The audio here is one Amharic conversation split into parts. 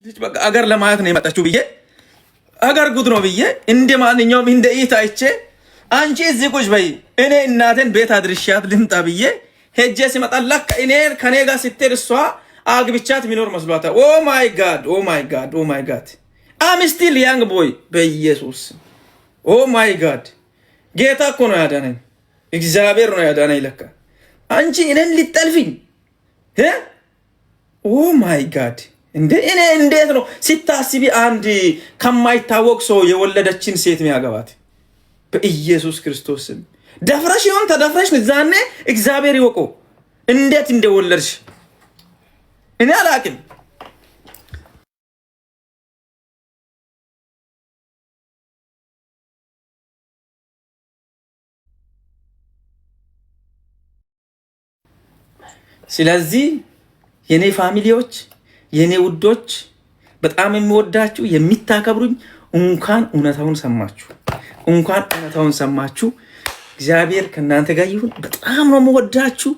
በቃ አገር ለማየት ነው የመጣችው ብዬ አገር ጉድ ነው ብዬ እንደ ማንኛውም እንደ ኢት አይቼ አንቺ እዚህ ቁጭ በይ እኔ እናቴን ቤት አድርሻት ልምጣ ብዬ ሄጄ ሲመጣ ለካ እኔ ከኔ ጋር ስትሄድ እሷ አግብቻት ሚኖር መስሏታል። ኦ ማይ ጋድ ኦ ማይ ጋድ ኦ ማይ ጋድ አም ስቲል ያንግ ቦይ በኢየሱስ ኦ ማይ ጋድ ጌታ እኮ ነው ያዳነኝ፣ እግዚአብሔር ነው ያዳነኝ። ለካ አንቺ እኔን ልጠልፊኝ ኦ ማይ ጋድ እንዴ! እኔ እንዴት ነው ሲታስቢ አንድ ከማይታወቅ ሰው የወለደችን ሴት የሚያገባት? በኢየሱስ ክርስቶስ ስም ደፍረሽ ይሆን ተደፍረሽ ዛኔ እግዚአብሔር ይወቆ እንዴት እንደወለድሽ እኔ አላቅም። ስለዚህ የኔ ፋሚሊዎች የኔ ውዶች በጣም የሚወዳችሁ የሚታከብሩኝ እንኳን እውነታውን ሰማችሁ፣ እንኳን እውነታውን ሰማችሁ። እግዚአብሔር ከእናንተ ጋር ይሁን። በጣም ነው የምወዳችሁ።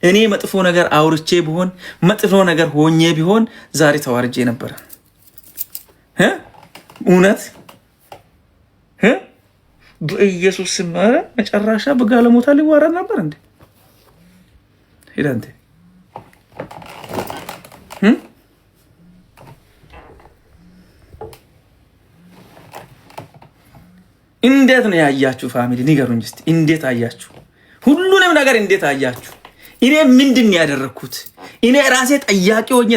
እኔ መጥፎ ነገር አውርቼ ቢሆን መጥፎ ነገር ሆኜ ቢሆን ዛሬ ተዋርጄ ነበር። እውነት በኢየሱስ ስም መጨረሻ በጋለሞታ ሊዋረድ ነበር እንዴ? ሄዳንተ እንዴት ነው ያያችሁ? ፋሚሊ ንገሩኝ እስቲ፣ እንዴት አያችሁ? ሁሉንም ነገር እንዴት አያችሁ? እኔ ምንድን ነው ያደረኩት? እኔ ራሴ ጠያቂ ሆኜ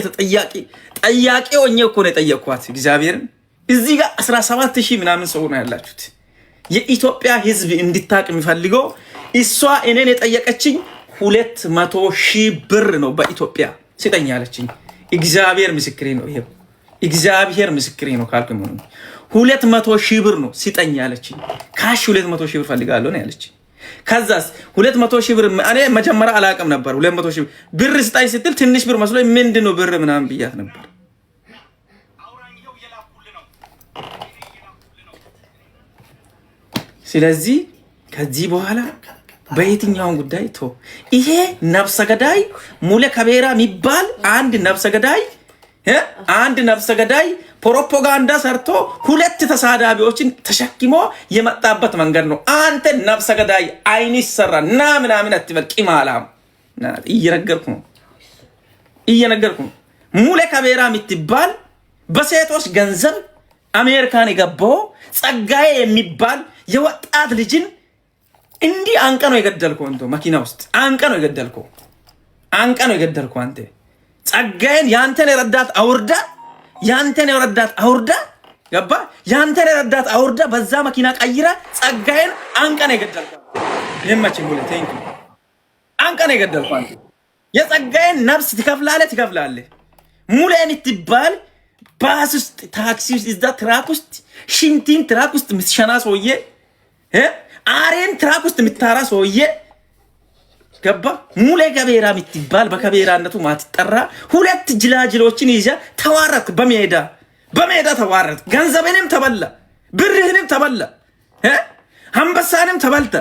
ጠያቂ ሆኜ እኮ ነው የጠየቅኳት እግዚአብሔርን። እዚህ ጋር 17000 ምናምን ሰው ነው ያላችሁት። የኢትዮጵያ ሕዝብ እንድታቅ የሚፈልገው እሷ እኔን የጠየቀችኝ 200,000 ብር ነው በኢትዮጵያ ስጠኝ ያለችኝ። እግዚአብሔር ምስክሬ ነው። ይሄ እግዚአብሔር ምስክሬ ነው ካልኩኝ 200,000 ብር ነው ስጠኝ ያለችኝ። ካሽ 200,000 ብር ፈልጋለሁ ነው ያለችኝ። ከዛስ 200,000 ብር እኔ መጀመሪያ አላውቅም ነበር። 200,000 ብር ስጠኝ ስትል ትንሽ ብር መስሎ ምንድነው ብር ምናምን ብያት ነበር። ስለዚህ ከዚህ በኋላ በየትኛውን ጉዳይ ቶ ይሄ ነፍሰ ገዳይ ሙሌ ከቤራ የሚባል አንድ ነፍሰ ገዳይ ፕሮፓጋንዳ ሰርቶ 2 ተሳዳቢዎችን ተሸክሞ የመጣበት መንገድ ነው። አንተ ነፍሰ ገዳይ አይን ይሰራ እና ምናምን አትበል። ቂማላም እየነገርኩ ነው። ሙሌ ከቤራ የምትባል በሴቶች ገንዘብ አሜሪካን የገባው ጸጋዬ የሚባል የወጣት ልጅን እንዲህ አንቀ ነው የገደልከው። እንቶ መኪና ውስጥ አንቀ ነው የገደልከው። አንተ ጸጋዬን ያንተን የረዳት አውርዳ ገባ። ያንተን የረዳት አውርዳ በዛ መኪና ቀይራ ጸጋዬን አንቀ ነው የገደልከው። ለማች ሙሌ ቴንክ አንቀ ነው የገደልከው። አንተ የጸጋዬን ነፍስ ትከፍላለህ። ሙሌን ትባል ባስ ውስጥ ታክሲ ውስጥ እዛ ትራክ ውስጥ ሽንቲን ትራክ ውስጥ ምትሸና ሰውዬ አሬን ትራክ ውስጥ የምታራ ሰውዬ ገባ። ሙሌ ከቤራ የምትባል በከቤራነቱ ማትጠራ 2 ጅላጅሎችን ይዘ ተዋረድክ። በሜዳ ተዋረድክ። ገንዘብንም ተበላ፣ ብርህንም ተበላ፣ አንበሳንም ተበልተ፣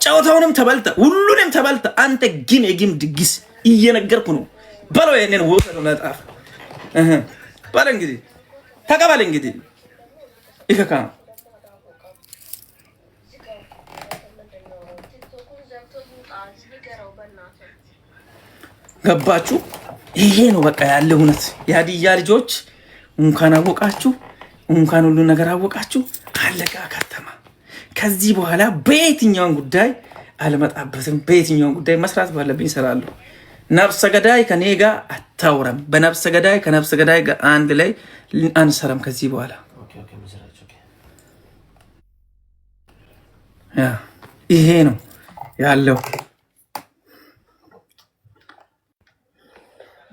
ጨውታውንም ተበልተ፣ ሁሉንም ተበልተ። አንተ ግን የግም ድግስ እየነገርኩ ነው በለው። የኔን ወሰዱ መጣፍ ባለ እንግዲህ ተቀበል። እንግዲህ ይከካ ገባችሁ? ይሄ ነው በቃ ያለ እውነት። የሀዲያ ልጆች እንኳን አወቃችሁ፣ እንኳን ሁሉ ነገር አወቃችሁ። አለቃ ከተማ። ከዚህ በኋላ በየትኛውን ጉዳይ አልመጣበትም። በየትኛውን ጉዳይ መስራት ባለብኝ እሰራለሁ። ነፍሰ ገዳይ ከኔ ጋር አታውረም። በነፍሰ ገዳይ ከነፍሰ ገዳይ ጋር አንድ ላይ አንሰራም ከዚህ በኋላ። ይሄ ነው ያለው።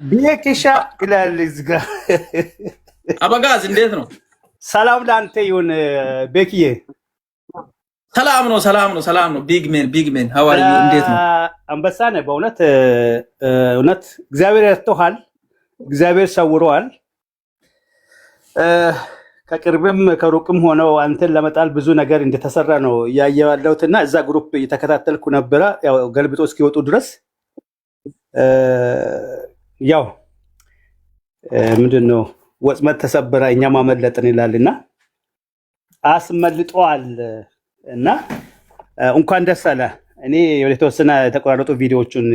ቤኪሻ ይላል እዚህ ጋር። አበጋዝ እንዴት ነው? ሰላም ላንተ ይሁን ቤኪዬ። ሰላም ነው። ቢግሜን ሀዋሪ እንዴት ነው? አንበሳ ነህ በእውነት እውነት። እግዚአብሔር ያስተውሃል፣ እግዚአብሔር ሰውረዋል። ከቅርብም ከሩቅም ሆነው አንተን ለመጣል ብዙ ነገር እንደተሰራ ነው እያየሁ ያለሁትና እዛ ግሩፕ እየተከታተልኩ ነበረ፣ ያው ገልብጦ እስኪወጡ ድረስ ያው ምንድን ነው ወጥመድ ተሰበረ እኛም አመለጥን ይላልና አስመልጧል። እና እንኳን ደስ አለ። እኔ የተወሰነ የተቆራረጡ ቪዲዮዎቹን